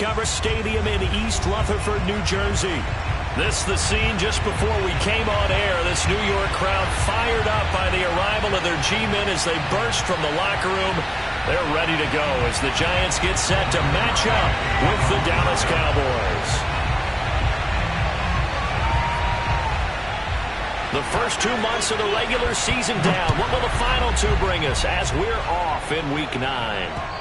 Discover Stadium in East Rutherford, New Jersey. This the scene just before we came on air. This New York crowd fired up by the arrival of their G-men as they burst from the locker room. They're ready to go as the Giants get set to match up with the Dallas Cowboys. The first 2 months of the regular season down. What will the final two bring us as we're off in Week 9?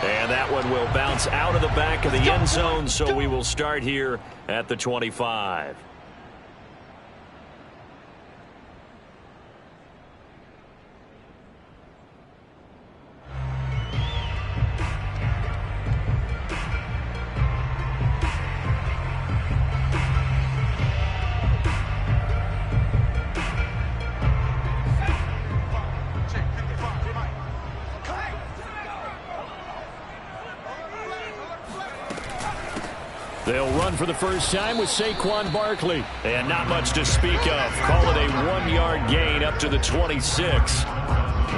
And that one will bounce out of the back of the end zone, so we will start here at the 25. They'll run for the first time with Saquon Barkley. And not much to speak of. Call it a 1-yard gain up to the 26.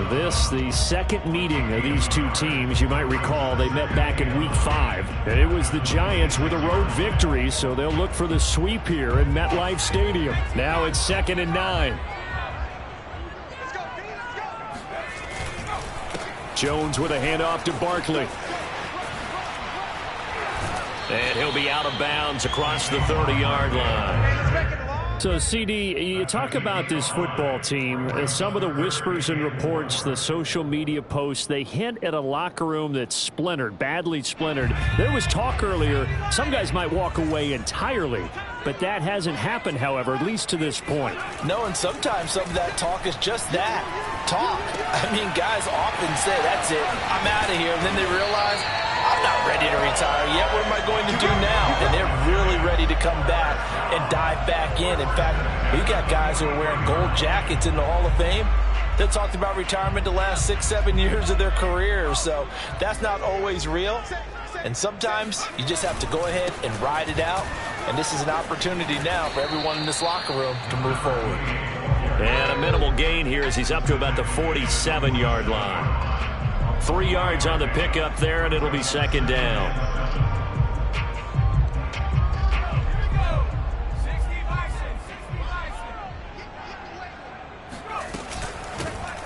This, the second meeting of these two teams. You might recall they met back in Week 5. And it was the Giants with a road victory, so they'll look for the sweep here in MetLife Stadium. Now it's 2nd and 9. Jones with a handoff to Barkley. And he'll be out of bounds across the 30-yard line. So, CD, you talk about this football team, some of the whispers and reports, the social media posts, they hint at a locker room that's splintered, badly splintered. There was talk earlier, some guys might walk away entirely, but that hasn't happened, however, at least to this point. No, and sometimes some of that talk is just that, talk. I mean, guys often say, that's it, I'm out of here, and then they realize, I'm not ready to retire yet. What am I going to do now? And they're really ready to come back and dive back in. In fact, we've got guys who are wearing gold jackets in the Hall of Fame that talked about retirement the last 6-7 years of their careers. So that's not always real. And sometimes you just have to go ahead and ride it out. And this is an opportunity now for everyone in this locker room to move forward. And a minimal gain here as he's up to about the 47-yard line. 3 yards on the pickup there, and it'll be 2nd down.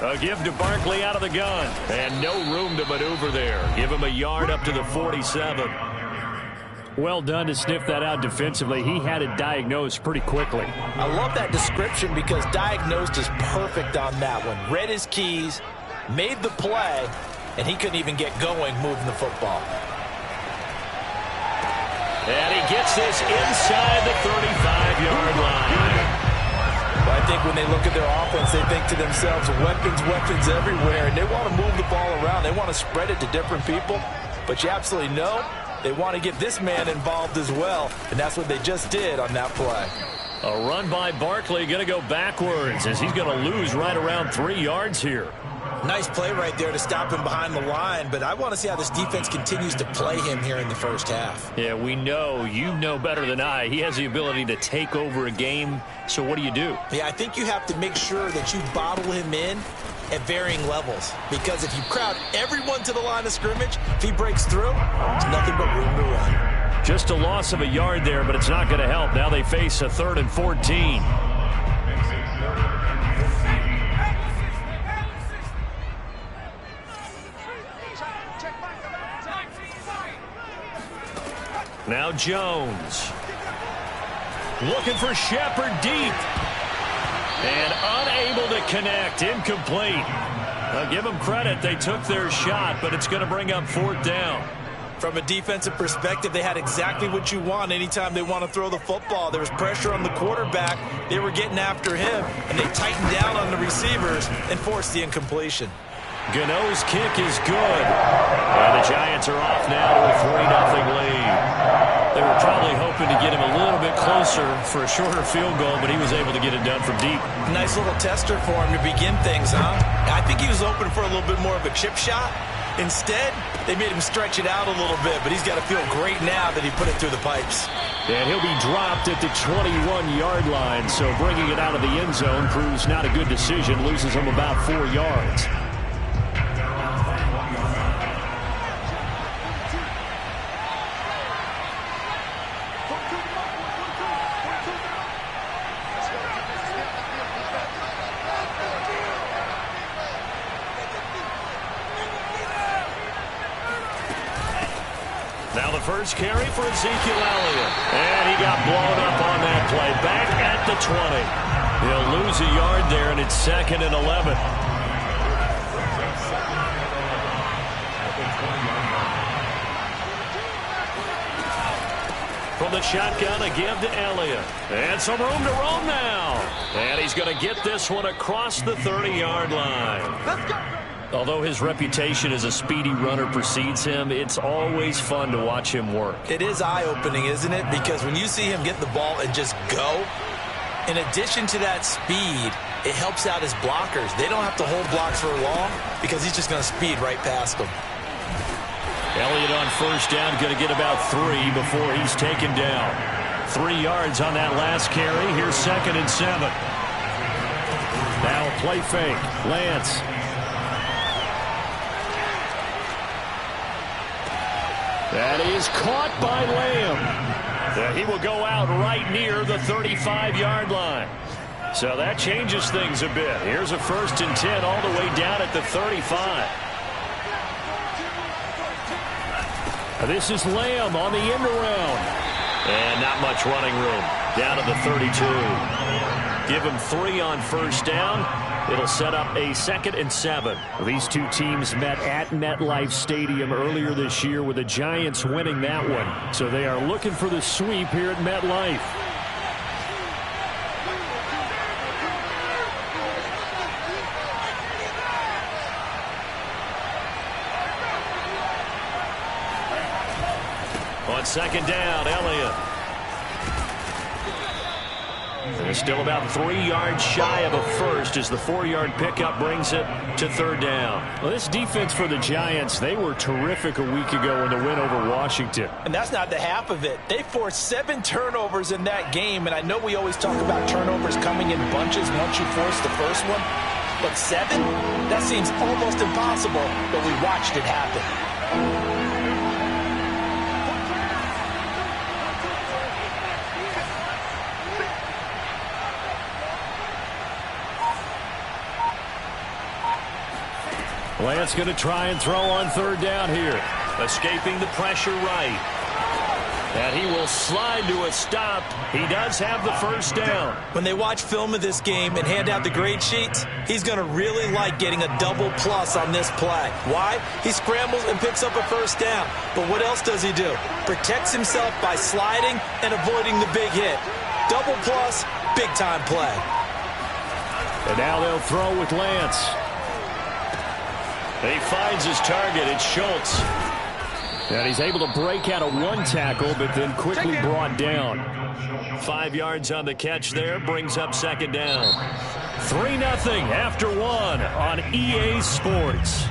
A give to Barkley out of the gun. And no room to maneuver there. Give him a yard up to the 47. Well done to sniff that out defensively. He had it diagnosed pretty quickly. I love that description because diagnosed is perfect on that one. Read his keys, made the play, and he couldn't even get going moving the football. And he gets this inside the 35-yard line. Well, I think when they look at their offense, they think to themselves, weapons, weapons everywhere. And they want to move the ball around. They want to spread it to different people. But you absolutely know they want to get this man involved as well. And that's what they just did on that play. A run by Barkley going to go backwards as he's going to lose right around 3 yards here. Nice play right there to stop him behind the line, but I want to see how this defense continues to play him here in the first half. Yeah, we know, you know better than I, he has the ability to take over a game, so what do you do? Yeah, I think you have to make sure that you bottle him in at varying levels, because if you crowd everyone to the line of scrimmage, if he breaks through, there's nothing but room to run. Just a loss of a yard there, but it's not going to help. Now they face a 3rd and 14. Now Jones. Looking for Shepard deep. And unable to connect. Incomplete. I'll give them credit. They took their shot, but it's going to bring up 4th down. From a defensive perspective, they had exactly what you want anytime they want to throw the football. There was pressure on the quarterback. They were getting after him, and they tightened down on the receivers and forced the incompletion. Gano's kick is good. And the Giants are off now to a 3-0 lead. They were probably hoping to get him a little bit closer for a shorter field goal, but he was able to get it done from deep. Nice little tester for him to begin things, huh? I think he was open for a little bit more of a chip shot. Instead, they made him stretch it out a little bit, but he's got to feel great now that he put it through the pipes. And he'll be dropped at the 21-yard line, so bringing it out of the end zone proves not a good decision, loses him about 4 yards. Now the first carry for Ezekiel Elliott. And he got blown up on that play. Back at the 20. He'll lose a yard there, and it's 2nd and 11. From the shotgun, a give to Elliott. And some room to roam now. And he's going to get this one across the 30-yard line. Let's go. Although his reputation as a speedy runner precedes him, it's always fun to watch him work. It is eye-opening, isn't it? Because when you see him get the ball and just go, in addition to that speed, it helps out his blockers. They don't have to hold blocks for long because he's just going to speed right past them. Elliott on first down, going to get about 3 before he's taken down. 3 yards on that last carry. Here's 2nd and 7. Now a play fake. Lance. That is caught by Lamb. He will go out right near the 35-yard line. So that changes things a bit. Here's a 1st and 10 all the way down at the 35. This is Lamb on the end around. And not much running room. Down to the 32. Give him 3 on first down. It'll set up a 2nd and 7. These two teams met at MetLife Stadium earlier this year with the Giants winning that one. So they are looking for the sweep here at MetLife. On 2nd down, Elliott. And it's still about 3 yards shy of a first as the 4-yard pickup brings it to 3rd down. Well, this defense for the Giants, they were terrific a week ago in the win over Washington. And that's not the half of it. They forced 7 turnovers in that game, and I know we always talk about turnovers coming in bunches once you force the first one. But 7? That seems almost impossible, but we watched it happen. Lance going to try and throw on 3rd down here. Escaping the pressure right. And he will slide to a stop. He does have the 1st down. When they watch film of this game and hand out the grade sheets, he's going to really like getting a double plus on this play. Why? He scrambles and picks up a 1st down. But what else does he do? Protects himself by sliding and avoiding the big hit. Double plus, big time play. And now they'll throw with Lance. He finds his target. It's Schultz. And he's able to break out of 1 tackle, but then quickly brought down. 5 yards on the catch there. Brings up 2nd down. 3-0 after 1 on EA Sports.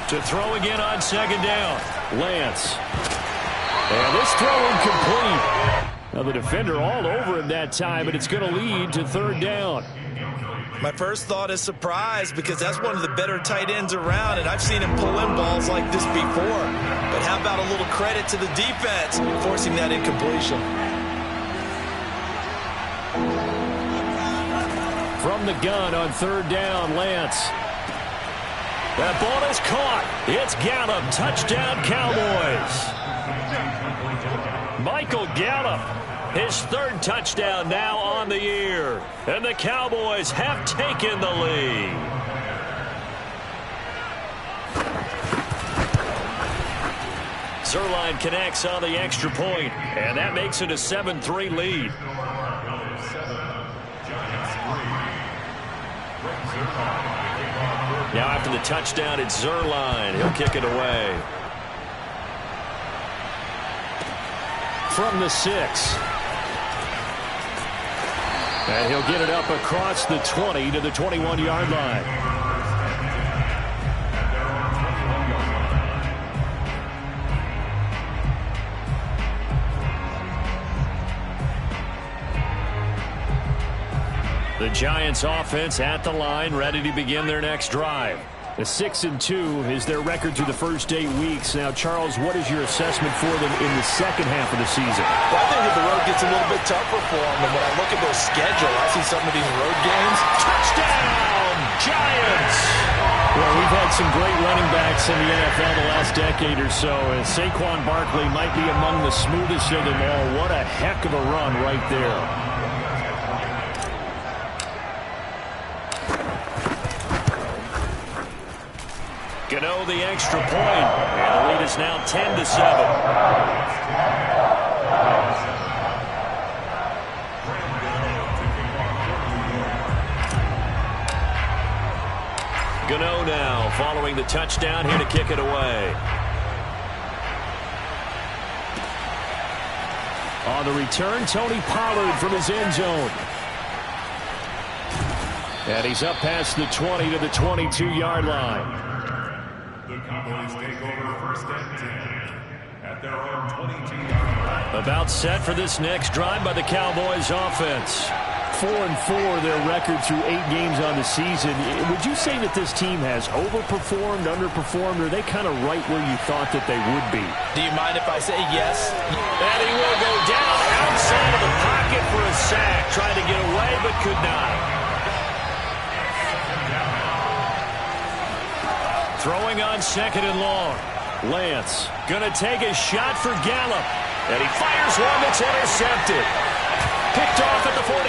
To throw again on 2nd down. Lance. And this throw incomplete. Now the defender all over him that time, but it's going to lead to 3rd down. My first thought is surprise because that's one of the better tight ends around, and I've seen him pull in balls like this before. But how about a little credit to the defense forcing that incompletion? From the gun on 3rd down, Lance. That ball is caught. It's Gallup. Touchdown, Cowboys. Michael Gallup, his 3rd touchdown now on the year. And the Cowboys have taken the lead. Zuerlein connects on the extra point, and that makes it a 7-3 lead. Now after the touchdown, it's Zuerlein. He'll kick it away. From the 6. And he'll get it up across the 20 to the 21-yard line. The Giants offense at the line, ready to begin their next drive. A 6-2 is their record through the first 8 weeks. Now, Charles, what is your assessment for them in the second half of the season? Well, I think that the road gets a little bit tougher for them. And when I look at their schedule, I see some of these road games. Touchdown, Giants! Well, we've had some great running backs in the NFL the last decade or so. And Saquon Barkley might be among the smoothest of them all. What a heck of a run right there. Gano the extra point, and the lead is now 10-7. Gano now following the touchdown, here to kick it away. On the return, Tony Pollard from his end zone. And he's up past the 20 to the 22-yard line. Cowboys take over first and 10 at their own 22-yard line. About set for this next drive by the Cowboys offense. 4-4 their record through 8 games on the season. Would you say that this team has overperformed, underperformed, or are they kind of right where you thought that they would be? Do you mind if I say yes? And he will go down outside of the pocket for a sack. Trying to get away, but could not. Throwing on second and long. Lance going to take a shot for Gallup. And he fires one that's intercepted. Picked off at the 47.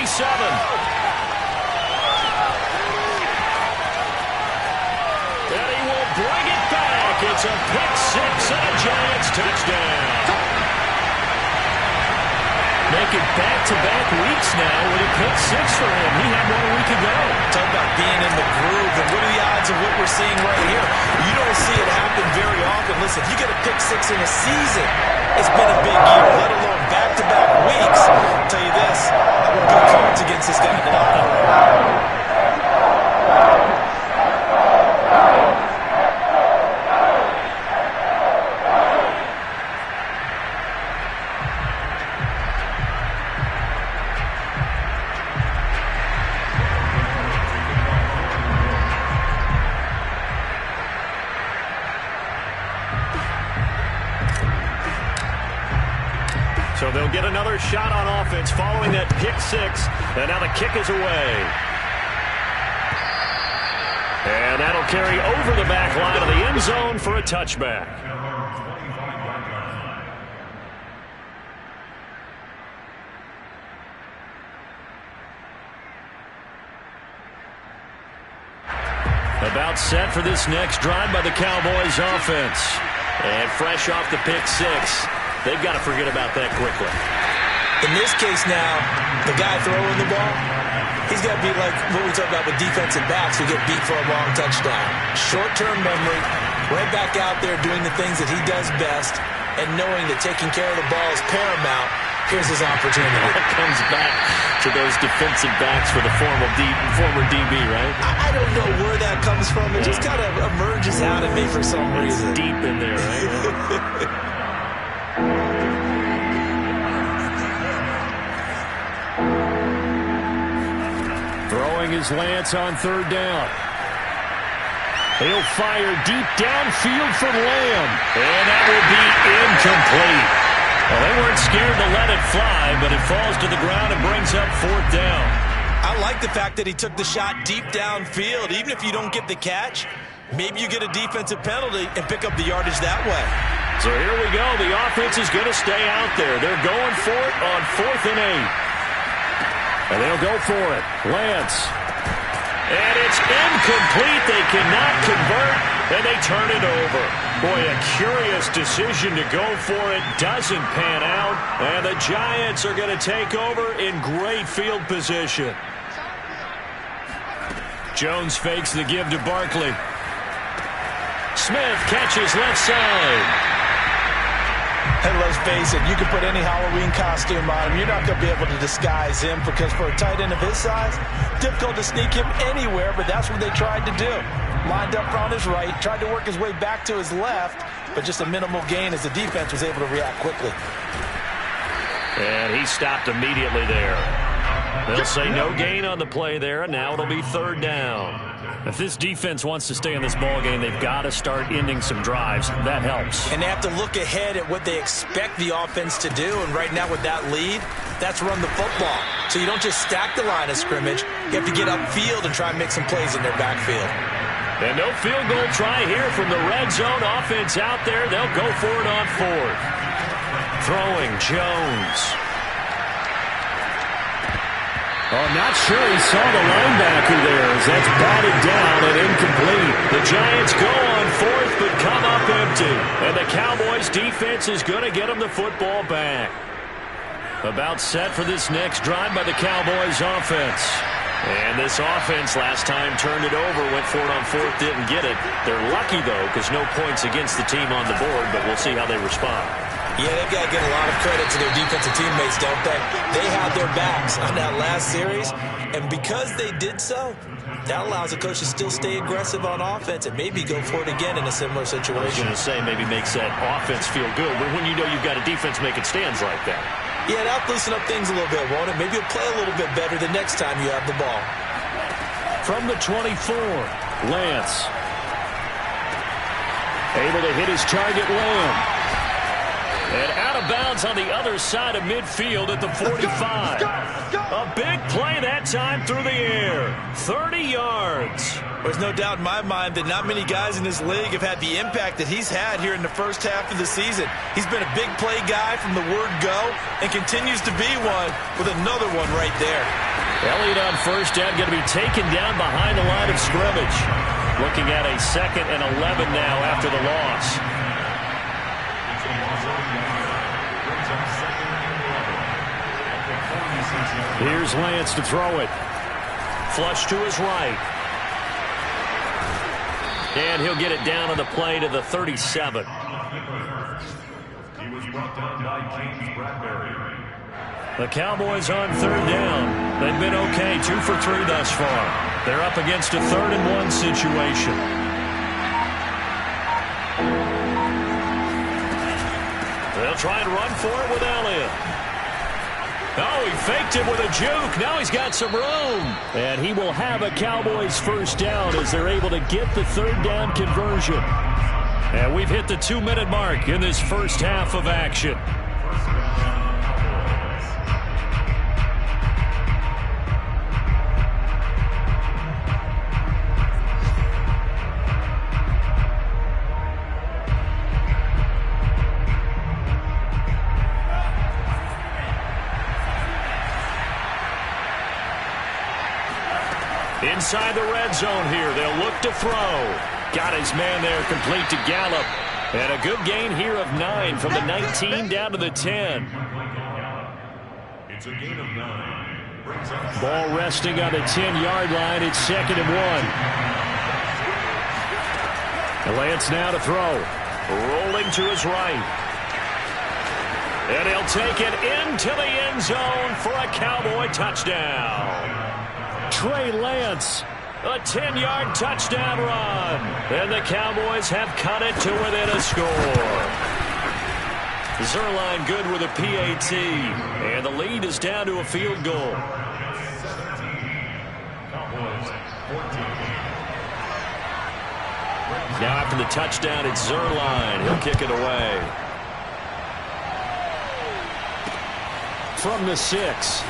And he will bring it back. It's a pick six and a Giants touchdown. Make it back-to-back weeks now with a pick six for him. He had 1 week ago. Talk about being in the groove, and what are the odds of what we're seeing right here? You don't see it happen very often. Listen, if you get a pick six in a season, it's been a big year, let alone back-to-back weeks. I'll tell you this, I would put cards against this guy tonight. So they'll get another shot on offense following that pick six. And now the kick is away. And that'll carry over the back line of the end zone for a touchback. About set for this next drive by the Cowboys offense. And fresh off the pick six. They've got to forget about that quickly. In this case now, the guy throwing the ball, he's got to be like what we talk about with defensive backs who get beat for a long touchdown. Short-term memory, right back out there doing the things that he does best, and knowing that taking care of the ball is paramount. Here's his opportunity. It comes back to those defensive backs for the former DB, right? I don't know where that comes from. It just kind of emerges out of me for some reason. It's deep in there, right? Throwing his Lance on third down. He'll fire deep downfield for Lamb. And that will be incomplete. Well, they weren't scared to let it fly, but it falls to the ground and brings up fourth down. I like the fact that he took the shot deep downfield. Even if you don't get the catch, maybe you get a defensive penalty and pick up the yardage that way. So here we go. The offense is going to stay out there. They're going for it on 4th and 8. And they'll go for it. Lance. And it's incomplete. They cannot convert, and they turn it over. Boy, a curious decision to go for it. Doesn't pan out. And the Giants are going to take over in great field position. Jones fakes the give to Barkley. Smith catches left side. And let's face it, you can put any Halloween costume on him. You're not going to be able to disguise him because for a tight end of his size, difficult to sneak him anywhere, but that's what they tried to do. Lined up on his right, tried to work his way back to his left, but just a minimal gain as the defense was able to react quickly. And he stopped immediately there. They'll say no gain on the play there, and now it'll be third down. If this defense wants to stay in this ball game, they've got to start ending some drives. That helps. And they have to look ahead at what they expect the offense to do. And right now with that lead, that's run the football. So you don't just stack the line of scrimmage. You have to get upfield and try and make some plays in their backfield. And no field goal try here from the red zone offense out there. They'll go for it on fourth. Throwing Jones. Oh, not sure he saw the linebacker there as that's batted down and incomplete. The Giants go on fourth but come up empty. And the Cowboys defense is going to get them the football back. About set for this next drive by the Cowboys offense. And this offense last time turned it over, went for it on fourth, didn't get it. They're lucky, though, because no points against the team on the board, but we'll see how they respond. Yeah, they've got to give a lot of credit to their defensive teammates, don't they? They had their backs on that last series, and because they did so, that allows the coach to still stay aggressive on offense and maybe go for it again in a similar situation. I was going to say maybe makes that offense feel good, but when you know you've got a defense making stands like that. Yeah, that'll loosen up things a little bit, won't it? Maybe you'll play a little bit better the next time you have the ball. From the 24, Lance. Able to hit his target, Lamb. And out of bounds on the other side of midfield at the 45. A big play that time through the air. 30 yards. There's no doubt in my mind that not many guys in this league have had the impact that he's had here in the first half of the season. He's been a big play guy from the word go and continues to be one with another one right there. Elliott on first down, going to be taken down behind the line of scrimmage. Looking at a 2nd and 11 now after the loss. Here's Lance to throw it. Flush to his right. And he'll get it down on the play to the 37. He was brought down by James Bradbury. The Cowboys on 3rd down. They've been okay, 2 for 3 thus far. They're up against a 3rd and 1 situation. They'll try and run for it with Elliott. Oh, he faked it with a juke. Now he's got some room. And he will have a Cowboys first down as they're able to get the 3rd down conversion. And we've hit the 2-minute mark in this first half of action. Inside the red zone here, they'll look to throw. Got his man there, complete to Gallup. And a good gain here of 9 from the 19 down to the 10. It's a gain of 9. Ball resting on the 10-yard line. It's 2nd and 1. Lance now to throw. Rolling to his right. And he'll take it into the end zone for a Cowboy touchdown. Trey Lance, a 10-yard touchdown run. And the Cowboys have cut it to within a score. Zuerlein good with a PAT. And the lead is down to a field goal. Now after the touchdown, it's Zuerlein. He'll kick it away. From the 6.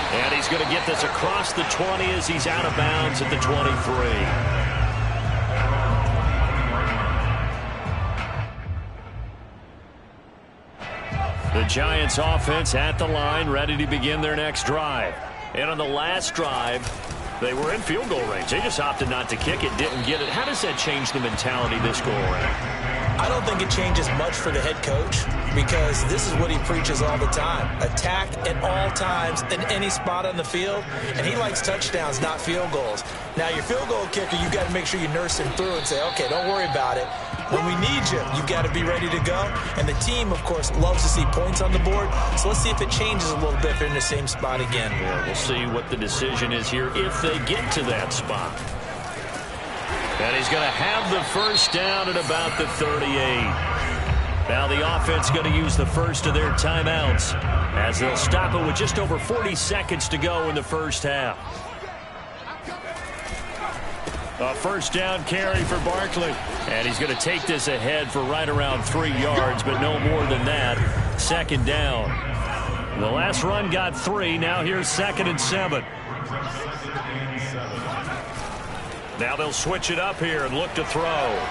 And he's going to get this across the 20 as he's out of bounds at the 23. The Giants offense at the line, ready to begin their next drive. And on the last drive, they were in field goal range. They just opted not to kick it, didn't get it. How does that change the mentality this go around? I don't think it changes much for the head coach because this is what he preaches all the time. Attack at all times in any spot on the field, and he likes touchdowns, not field goals. Now, your field goal kicker, you've got to make sure you nurse him through and say, okay, don't worry about it. When we need you, you've got to be ready to go. And the team, of course, loves to see points on the board. So let's see if it changes a little bit if they're in the same spot again. Yeah, we'll see what the decision is here if they get to that spot. And he's going to have the first down at about the 38. Now the offense going to use the first of their timeouts as they'll stop it with just over 40 seconds to go in the first half. A first down carry for Barkley. And he's going to take this ahead for right around 3 yards, but no more than that. Second down. The last run got 3. Now here's 2nd and 7. Now they'll switch it up here and look to throw.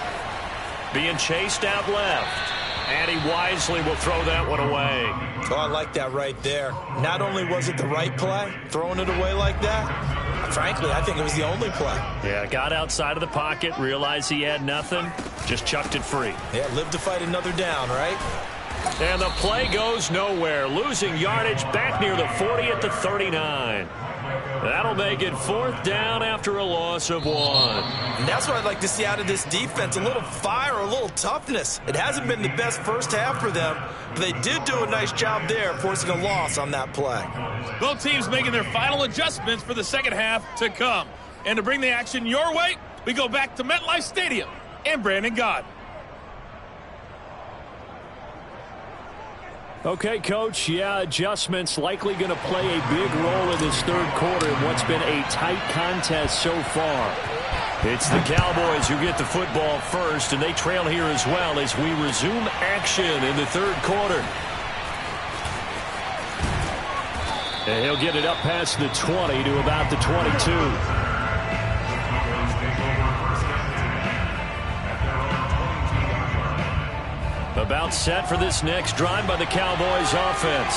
Being chased out left. And he wisely will throw that one away. Oh, I like that right there. Not only was it the right play, throwing it away like that, frankly, I think it was the only play. Yeah, got outside of the pocket, realized he had nothing, just chucked it free. Yeah, live to fight another down, right? And the play goes nowhere. Losing yardage back near the 40 at the 39. That'll make it 4th down after a loss of 1. And that's what I'd like to see out of this defense. A little fire, a little toughness. It hasn't been the best first half for them, but they did do a nice job there, forcing a loss on that play. Both teams making their final adjustments for the second half to come. And to bring the action your way, we go back to MetLife Stadium and Brandon Gaudin. Okay, Coach, yeah, adjustments likely going to play a big role in this third quarter in what's been a tight contest so far. It's the Cowboys who get the football first, and they trail here as well as we resume action in the third quarter. And he'll get it up past the 20 to about the 22. About set for this next drive by the Cowboys offense.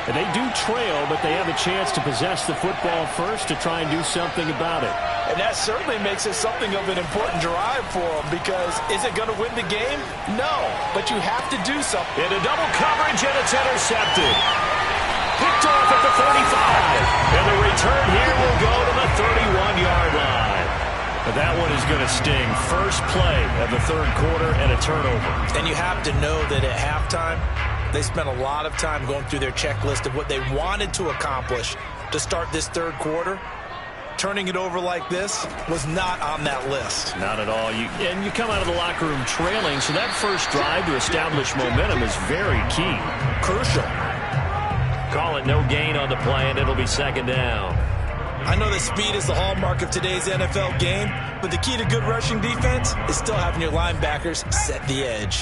And they do trail, but they have a chance to possess the football first to try and do something about it. And that certainly makes it something of an important drive for them, because is it going to win the game? No, but you have to do something. Into double coverage, and it's intercepted. Picked off at the 35. And the return here will go to the 31-yard line. But that one is going to sting. First play of the third quarter and a turnover. And you have to know that at halftime, they spent a lot of time going through their checklist of what they wanted to accomplish to start this third quarter. Turning it over like this was not on that list. Not at all. And you come out of the locker room trailing, so that first drive to establish momentum is very key. Crucial. Call it no gain on the play, and it'll be second down. I know that speed is the hallmark of today's NFL game, but the key to good rushing defense is still having your linebackers set the edge.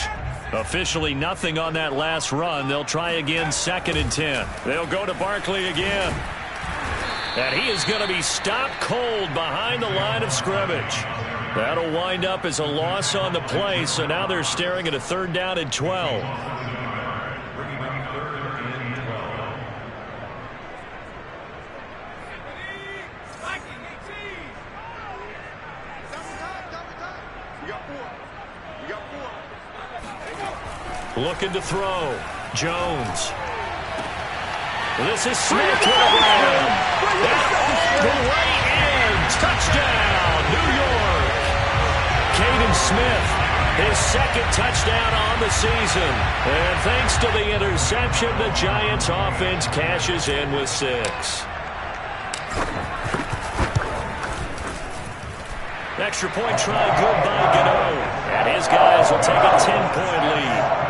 Officially nothing on that last run. They'll try again, 2nd and 10. They'll go to Barkley again. And he is going to be stopped cold behind the line of scrimmage. That'll wind up as a loss on the play, so now they're staring at a 3rd down and 12. Looking to throw. Jones. This is Smith with a run. And all the way in. Touchdown, New York. Caden Smith, his 2nd touchdown on the season. And thanks to the interception, the Giants offense cashes in with 6. Extra point try good by Gano. And his guys will take a 10-point lead.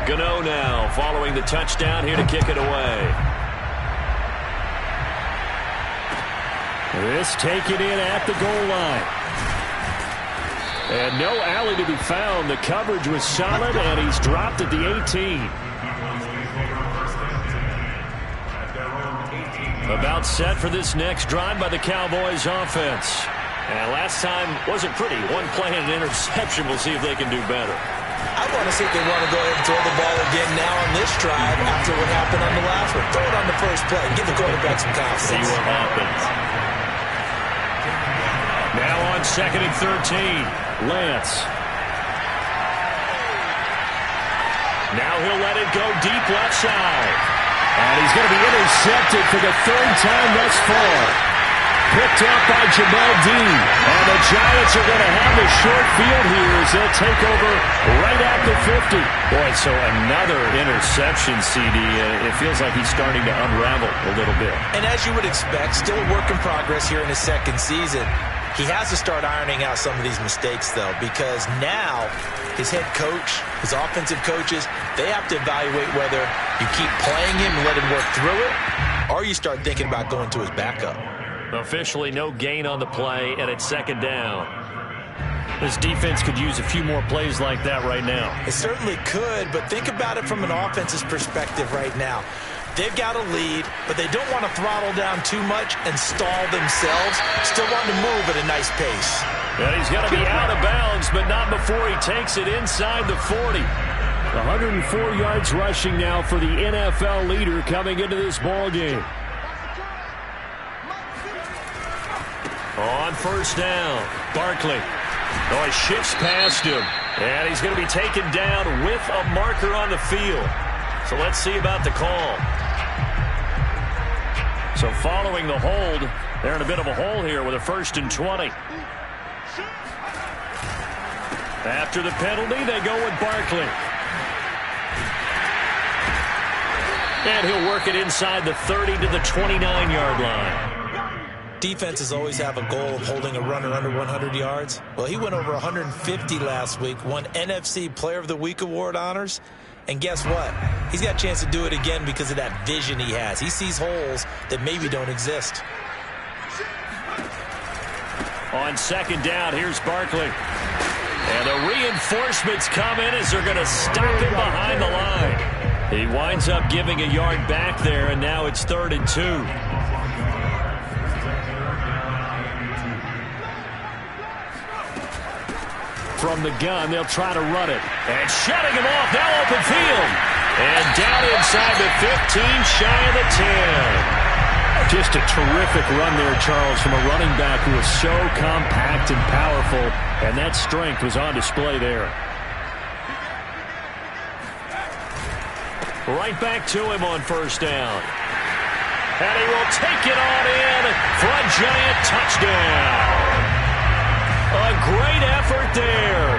Gano now following the touchdown here to kick it away. This taken in at the goal line. And no alley to be found. The coverage was solid, and he's dropped at the 18. About set for this next drive by the Cowboys offense. And last time wasn't pretty. One play and an interception. We'll see if they can do better. I want to see if they want to go ahead and throw the ball again now on this drive after what happened on the last one. Throw it on the first play. Give the quarterback some confidence. See what happens. Now on 2nd and 13. Lance. Now he'll let it go deep left side. And he's going to be intercepted for the 3rd time thus far. Picked up by Jamel Dean. And the Giants are going to have a short field here as they'll take over right at the 50. Boy, so another interception, CD. It feels like he's starting to unravel a little bit. And as you would expect, still a work in progress here in his 2nd season. He has to start ironing out some of these mistakes, though, because now his head coach, his offensive coaches, they have to evaluate whether you keep playing him and let him work through it, or you start thinking about going to his backup. Officially no gain on the play, and it's second down. This defense could use a few more plays like that right now. It certainly could, but think about it from an offense's perspective right now. They've got a lead, but they don't want to throttle down too much and stall themselves. Still want to move at a nice pace. And he's going to be out of bounds, but not before he takes it inside the 40. 104 yards rushing now for the NFL leader coming into this ball game. On first down, Barkley. Oh, he shifts past him. And he's going to be taken down with a marker on the field. So let's see about the call. So following the hold, they're in a bit of a hole here with a 1st and 20. After the penalty, they go with Barkley. And he'll work it inside the 30 to the 29-yard line. Defenses always have a goal of holding a runner under 100 yards. Well, he went over 150 last week, won NFC Player of the Week award honors. And guess what? He's got a chance to do it again because of that vision he has. He sees holes that maybe don't exist. On second down, here's Barkley. And the reinforcements come in as they're going to stop him behind the line. He winds up giving a yard back there, and now it's 3rd and 2. From the gun, they'll try to run it. And shutting him off, now open field. And down inside the 15, shy of the 10. Just a terrific run there, Charles, from a running back who is so compact and powerful, and that strength was on display there. Right back to him on first down. And he will take it on in for a giant touchdown. A great effort there.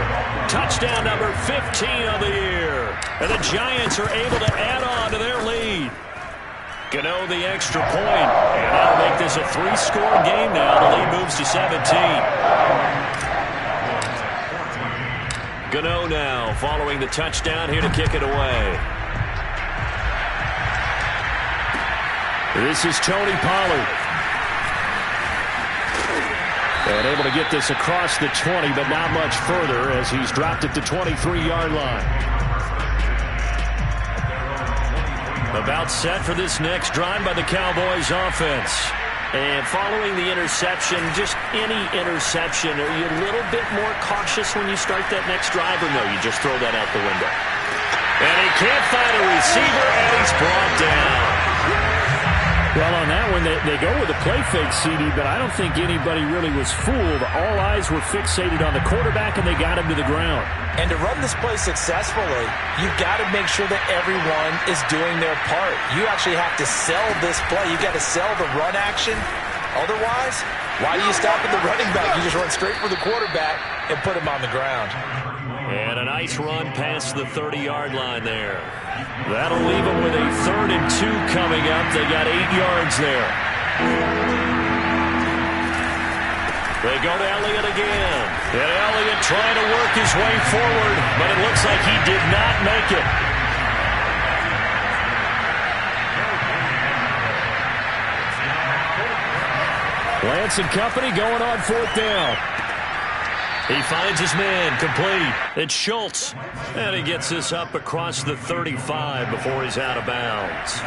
Touchdown number 15 of the year. And the Giants are able to add on to their lead. Gano the extra point. And that'll make this a 3-score game now. The lead moves to 17. Gano now following the touchdown here to kick it away. This is Tony Pollard. And able to get this across the 20, but not much further as he's dropped at the 23-yard line. About set for this next drive by the Cowboys offense. And following the interception, just any interception, are you a little bit more cautious when you start that next drive, or no, you just throw that out the window? And he can't find a receiver, and he's brought down. Well, on that one, they go with a play fake, CD, but I don't think anybody really was fooled. All eyes were fixated on the quarterback, and they got him to the ground. And to run this play successfully, you've got to make sure that everyone is doing their part. You actually have to sell this play. You've got to sell the run action. Otherwise, why do you stop at the running back? You just run straight for the quarterback and put him on the ground. And a nice run past the 30-yard line there. That'll leave them with a 3rd and 2 coming up. They got 8 yards there. They go to Elliott again. And Elliott trying to work his way forward, but it looks like he did not make it. Lance and company going on 4th down. He finds his man, complete. It's Schultz. And he gets this up across the 35 before he's out of bounds.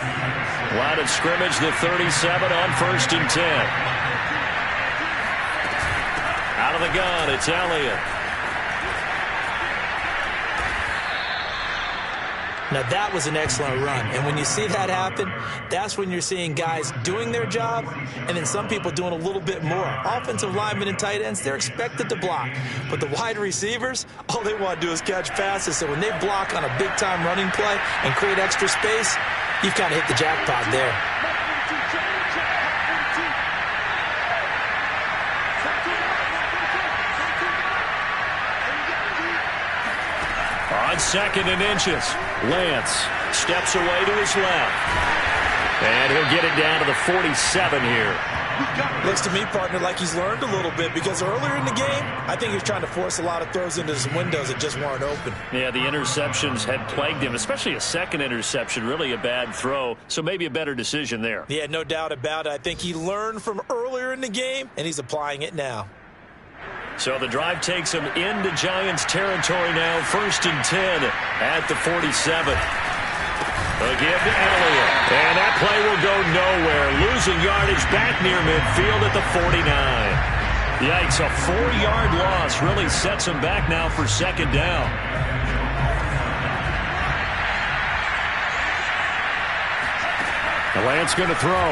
Line of scrimmage, the 37 on 1st and 10. Out of the gun, it's Elliott. Now, that was an excellent run. And when you see that happen, that's when you're seeing guys doing their job and then some people doing a little bit more. Offensive linemen and tight ends, they're expected to block. But the wide receivers, all they want to do is catch passes. So when they block on a big-time running play and create extra space, you've kind of hit the jackpot there. On 2nd and inches, Lance steps away to his left. And he'll get it down to the 47 here. Looks to me, partner, like he's learned a little bit, because earlier in the game, I think he was trying to force a lot of throws into some windows that just weren't open. Yeah, the interceptions had plagued him, especially a second interception, really a bad throw, so maybe a better decision there. Yeah, no doubt about it. I think he learned from earlier in the game, and he's applying it now. So the drive takes him into Giants territory now, 1st and 10 at the 47. Again to Elliott. And that play will go nowhere. Losing yardage back near midfield at the 49. Yikes, a 4-yard loss really sets him back now for 2nd down. Lance going to throw.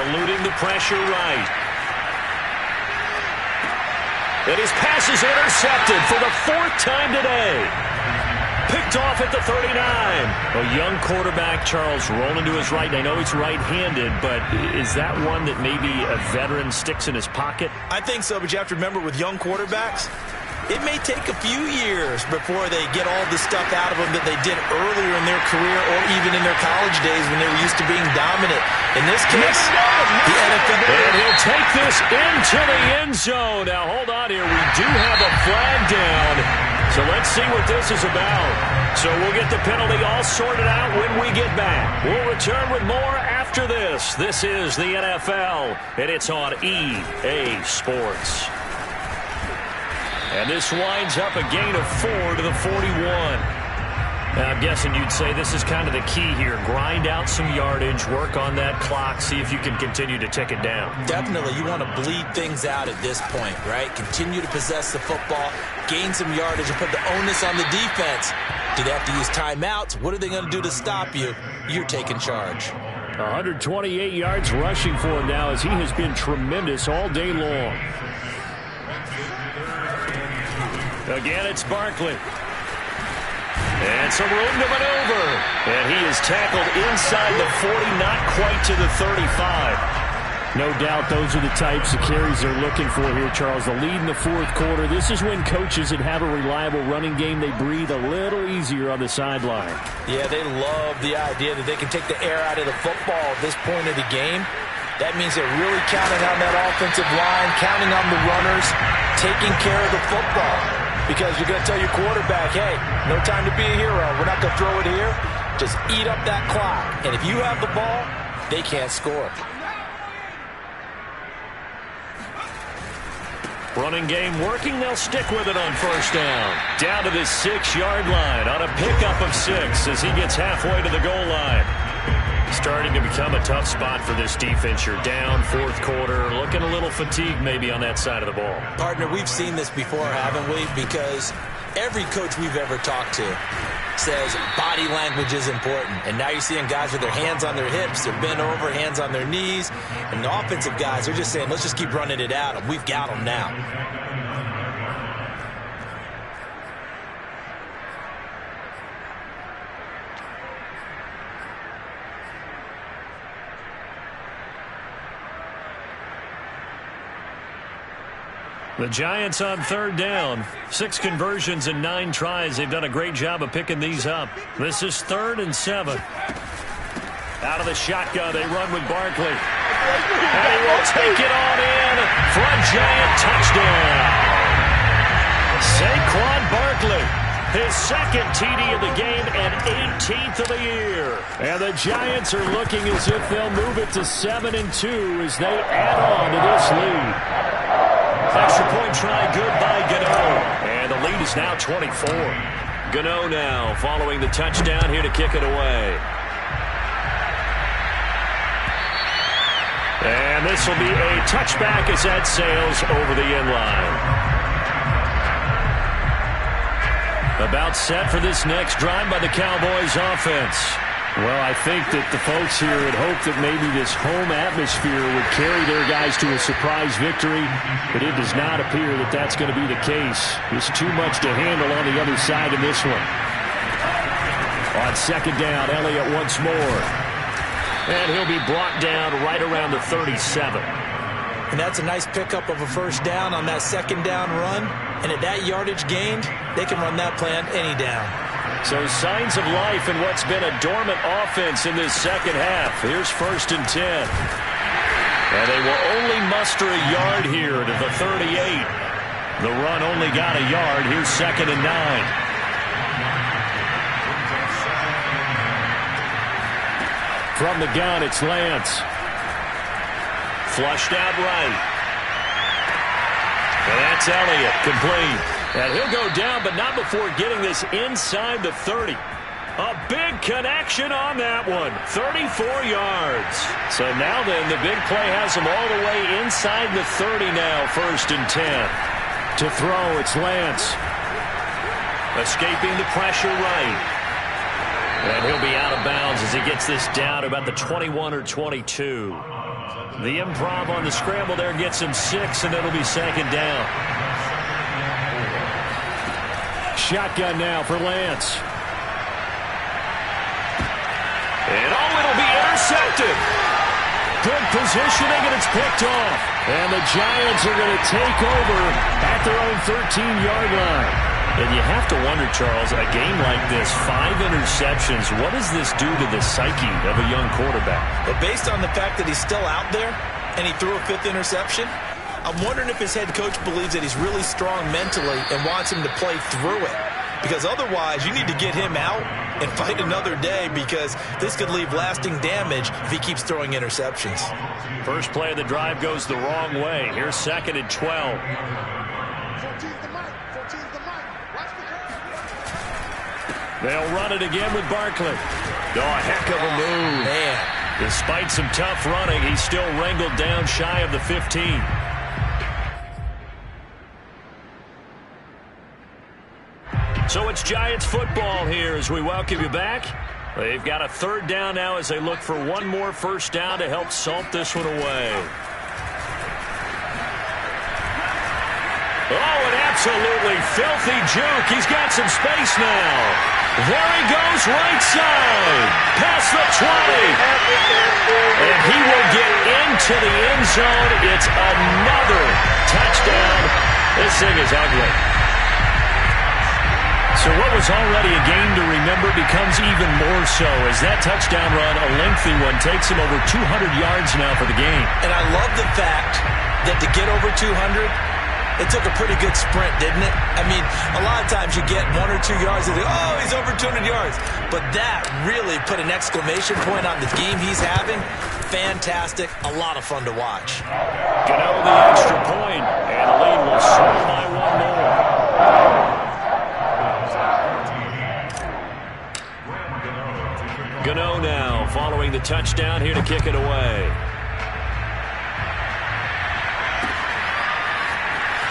Eluding the pressure right. And his pass is intercepted for the 4th time today. Picked off at the 39. A young quarterback, Charles, rolling to his right. I know he's right-handed, but is that one that maybe a veteran sticks in his pocket? I think so, but you have to remember with young quarterbacks, it may take a few years before they get all the stuff out of them that they did earlier in their career or even in their college days when they were used to being dominant. In this case, the NFL... And he'll take this into the end zone. Now, hold on here. We do have a flag down. So let's see what this is about. So we'll get the penalty all sorted out when we get back. We'll return with more after this. This is the NFL, and it's on EA Sports. And this winds up a gain of 4 to the 41. Now, I'm guessing you'd say this is kind of the key here. Grind out some yardage, work on that clock, see if you can continue to tick it down. Definitely. You want to bleed things out at this point, right? Continue to possess the football, gain some yardage, and put the onus on the defense. Do they have to use timeouts? What are they going to do to stop you? You're taking charge. 128 yards rushing for him now as he has been tremendous all day long. Again, it's Barkley. And some room to maneuver. And he is tackled inside the 40, not quite to the 35. No doubt those are the types of carries they're looking for here, Charles. The lead in the 4th quarter. This is when coaches that have a reliable running game, they breathe a little easier on the sideline. Yeah, they love the idea that they can take the air out of the football at this point of the game. That means they're really counting on that offensive line, counting on the runners, taking care of the football. Because you're going to tell your quarterback, hey, no time to be a hero. We're not going to throw it here. Just eat up that clock. And if you have the ball, they can't score. Running game working. They'll stick with it on 1st down. Down to the 6-yard line on a pickup of 6 as he gets halfway to the goal line. Starting to become a tough spot for this defense. You're down 4th quarter, looking a little fatigued maybe on that side of the ball. Partner, we've seen this before, haven't we? Because every coach we've ever talked to says body language is important. And now you're seeing guys with their hands on their hips, they're bent over, hands on their knees. And the offensive guys are just saying, let's just keep running it out. We've got them now. The Giants on 3rd down. 6 conversions and 9 tries. They've done a great job of picking these up. This is 3rd and 7. Out of the shotgun, they run with Barkley. And he will take it on in for a Giant touchdown. Saquon Barkley, his 2nd TD of the game and 18th of the year. And the Giants are looking as if they'll move it to 7-2 as they add on to this lead. Extra point try good by Gano. And the lead is now 24. Gano now following the touchdown here to kick it away. And this will be a touchback as that sails over the end line. About set for this next drive by the Cowboys offense. Well, I think that the folks here had hoped that maybe this home atmosphere would carry their guys to a surprise victory, but it does not appear that that's going to be the case. There's too much to handle on the other side in this one. On 2nd down, Elliott once more. And he'll be brought down right around the 37. And that's a nice pickup of a 1st down on that 2nd down run. And at that yardage gained, they can run that play on any down. So signs of life in what's been a dormant offense in this 2nd half. Here's 1st and 10. And they will only muster a yard here to the 38. The run only got a yard. Here's 2nd and 9. From the gun, it's Lance. Flushed out right. And that's Elliott, complete. And he'll go down, but not before getting this inside the 30. A big connection on that one. 34 yards. So now then, the big play has him all the way inside the 30 now, 1st and 10. To throw, it's Lance. Escaping the pressure right. And he'll be out of bounds as he gets this down to about the 21 or 22. The improv on the scramble there gets him 6, and it'll be 2nd down. Shotgun now for Lance. And it'll be intercepted. Good positioning, and it's picked off. And the Giants are going to take over at their own 13-yard line. And you have to wonder, Charles, a game like this, 5 interceptions, what does this do to the psyche of a young quarterback? But based on the fact that he's still out there and he threw a 5th interception, I'm wondering if his head coach believes that he's really strong mentally and wants him to play through it. Because otherwise, you need to get him out and fight another day, because this could leave lasting damage if he keeps throwing interceptions. First play of the drive goes the wrong way. Here's 2nd and 12. They'll run it again with Barkley. Oh, a heck of a move. Man. Despite some tough running, he's still wrangled down shy of the 15. So it's Giants football here as we welcome you back. They've got a 3rd down now as they look for one more first down to help salt this one away. Oh, an absolutely filthy juke. He's got some space now. There he goes, right side. Past the 20. And he will get into the end zone. It's another touchdown. This thing is ugly. So what was already a game to remember becomes even more so as that touchdown run, a lengthy one, takes him over 200 yards now for the game. And I love the fact that to get over 200, it took a pretty good sprint, didn't it? I mean, a lot of times you get 1 or 2 yards and think, oh, he's over 200 yards. But that really put an exclamation point on the game he's having. Fantastic. A lot of fun to watch. Gano the extra point, and the lead will soar by 1 more. Gano now following the touchdown here to kick it away.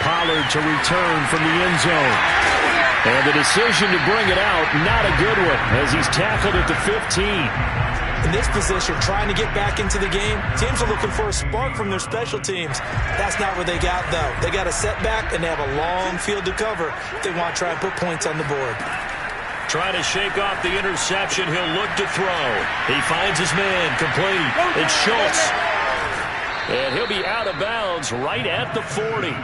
Pollard to return from the end zone. And the decision to bring it out, not a good one, as he's tackled at the 15. In this position, trying to get back into the game, teams are looking for a spark from their special teams. That's not what they got, though. They got a setback, and they have a long field to cover if they want to try and put points on the board. Trying to shake off the interception. He'll look to throw. He finds his man, complete. It's Schultz. And he'll be out of bounds right at the 40.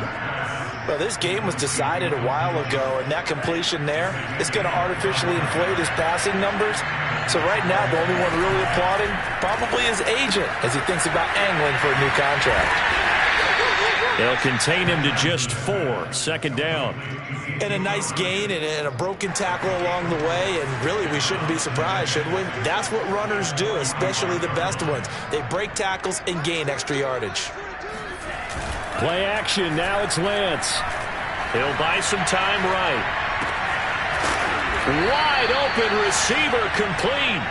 Well, this game was decided a while ago, and that completion there is going to artificially inflate his passing numbers. So right now, the only one really applauding probably his agent as he thinks about angling for a new contract. They'll contain him to just 4, 2nd down. And a nice gain and a broken tackle along the way, and really we shouldn't be surprised, should we? That's what runners do, especially the best ones. They break tackles and gain extra yardage. Play action, now it's Lance. He'll buy some time right. Wide open receiver, complete.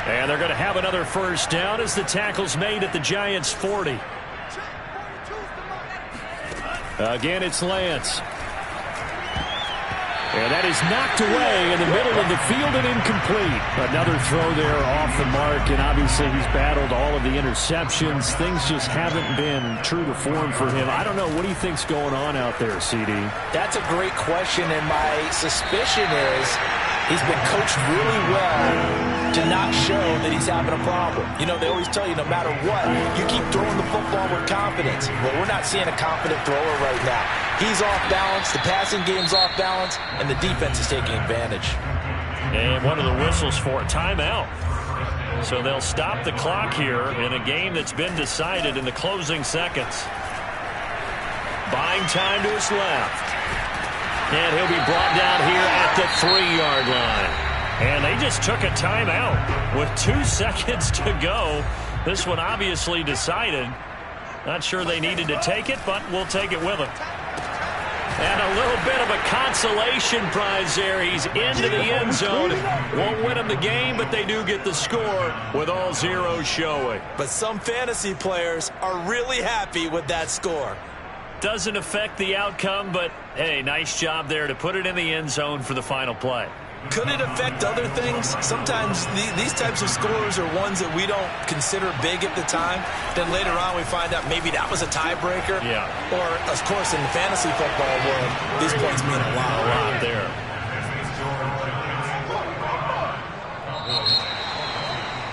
And they're going to have another first down as the tackle's made at the Giants' 40. Again, it's Lance. And that is knocked away in the middle of the field and incomplete. Another throw there off the mark, and obviously he's battled all of the interceptions. Things just haven't been true to form for him. I don't know. What do you think's going on out there, CD? That's a great question, and my suspicion is he's been coached really well to not show that he's having a problem. You know, they always tell you no matter what, you keep throwing the football with confidence. Well, we're not seeing a confident thrower right now. He's off balance, the passing game's off balance, and the defense is taking advantage. And one of the whistles for a timeout. So they'll stop the clock here in a game that's been decided in the closing seconds. Buying time to his left. And he'll be brought down here at the 3-yard line. And they just took a timeout with 2 seconds to go. This one obviously decided. Not sure they needed to take it, but we'll take it with them. And a little bit of a consolation prize there. He's into the end zone. Won't win them the game, but they do get the score with all zeros showing. But some fantasy players are really happy with that score. Doesn't affect the outcome, but, hey, nice job there to put it in the end zone for the final play. Could it affect other things? Sometimes these types of scores are ones that we don't consider big at the time. Then later on we find out maybe that was a tiebreaker. Yeah. Or, of course, in the fantasy football world, these points mean a lot. A lot there.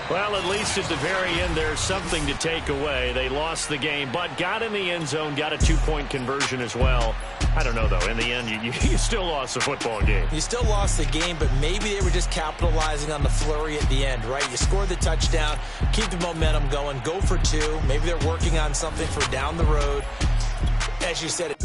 Well, at least at the very end, there's something to take away. They lost the game, but got in the end zone, got a 2-point conversion as well. I don't know, though. In the end, you still lost the football game. You still lost the game, but maybe they were just capitalizing on the flurry at the end, right? You scored the touchdown, keep the momentum going, go for 2. Maybe they're working on something for down the road. As you said,